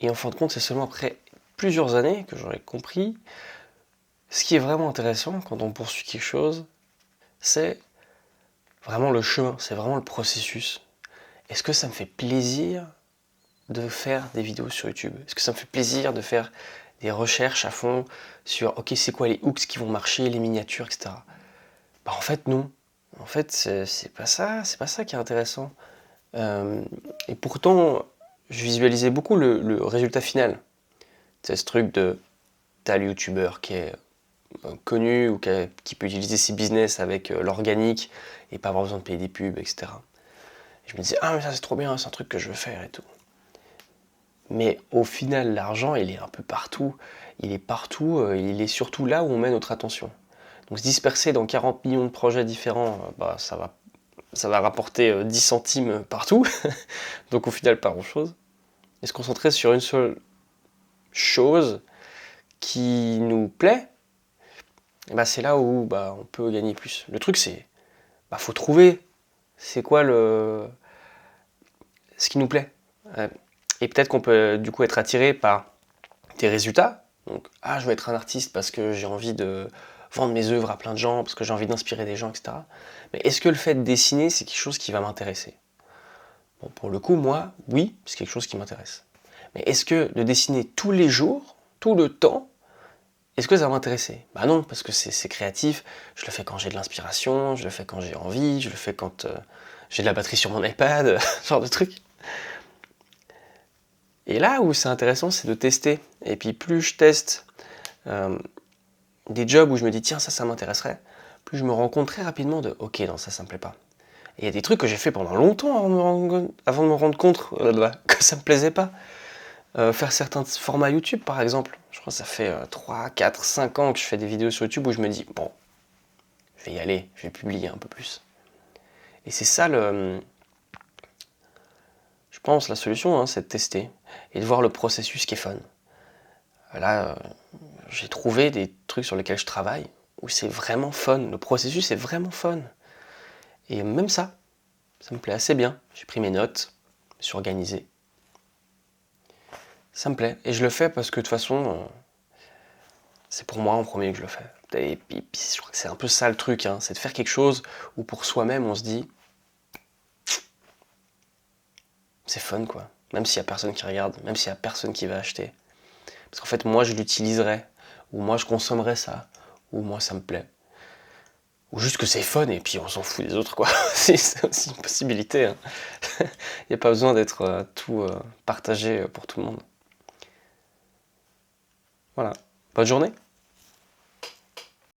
Et en fin de compte, c'est seulement après plusieurs années que j'aurais compris ce qui est vraiment intéressant quand on poursuit quelque chose, c'est vraiment le chemin, c'est vraiment le processus. Est-ce que ça me fait plaisir de faire des vidéos sur YouTube? Est-ce que ça me fait plaisir de faire des recherches à fond sur ok, c'est quoi les hooks qui vont marcher, les miniatures, etc. Bah en fait non. En fait c'est pas ça qui est intéressant. Euh, et pourtant, je visualisais beaucoup le résultat final. C'est ce truc de tel youtubeur qui est connu ou qui peut utiliser ses business avec l'organique et pas avoir besoin de payer des pubs, etc. Et je me disais, ah mais ça c'est trop bien, c'est un truc que je veux faire et tout. Mais au final, l'argent, il est un peu partout. Il est partout, il est surtout là où on met notre attention. Donc se disperser dans 40 millions de projets différents, bah, ça va rapporter 10 centimes partout. Donc au final, pas grand-chose. Et se concentrer sur une seule chose qui nous plaît, bah, c'est là où bah, on peut gagner plus. Le truc, c'est bah, faut trouver c'est quoi ce qui nous plaît. Et peut-être qu'on peut du coup être attiré par tes résultats. Donc, ah, je veux être un artiste parce que j'ai envie de vendre mes œuvres à plein de gens, parce que j'ai envie d'inspirer des gens, etc. Mais est-ce que le fait de dessiner, c'est quelque chose qui va m'intéresser? Bon, pour le coup, moi, oui, c'est quelque chose qui m'intéresse. Mais est-ce que de dessiner tous les jours, tout le temps, est-ce que ça va m'intéresser? Bah non, parce que c'est créatif, je le fais quand j'ai de l'inspiration, je le fais quand j'ai envie, je le fais quand j'ai de la batterie sur mon iPad, ce genre de truc. Et là où c'est intéressant, c'est de tester. Et puis plus je teste euh, des jobs où je me dis tiens ça m'intéresserait, plus je me rends compte très rapidement de ok non ça me plaît pas. Et il y a des trucs que j'ai fait pendant longtemps avant de me rendre compte que ça me plaisait pas. Faire certains formats YouTube par exemple. Je crois que ça fait 3, 4, 5 ans que je fais des vidéos sur YouTube où je me dis bon, je vais y aller, je vais publier un peu plus. Et c'est ça je pense la solution, hein, c'est de tester et de voir le processus qui est fun. Là, j'ai trouvé des trucs sur lesquels je travaille où c'est vraiment fun. Le processus est vraiment fun. Et même ça me plaît assez bien. J'ai pris mes notes, je me suis organisé. Ça me plaît. Et je le fais parce que de toute façon, c'est pour moi en premier que je le fais. Et puis je crois que c'est un peu ça le truc, hein, c'est de faire quelque chose où pour soi-même on se dit c'est fun quoi. Même s'il n'y a personne qui regarde, même s'il n'y a personne qui va acheter. Parce qu'en fait moi je l'utiliserai, ou moi je consommerai ça, ou moi ça me plaît. Ou juste que c'est fun et puis on s'en fout des autres quoi. C'est aussi une possibilité. Hein. Il n'y a pas besoin d'être tout partagé pour tout le monde. Voilà. Bonne journée.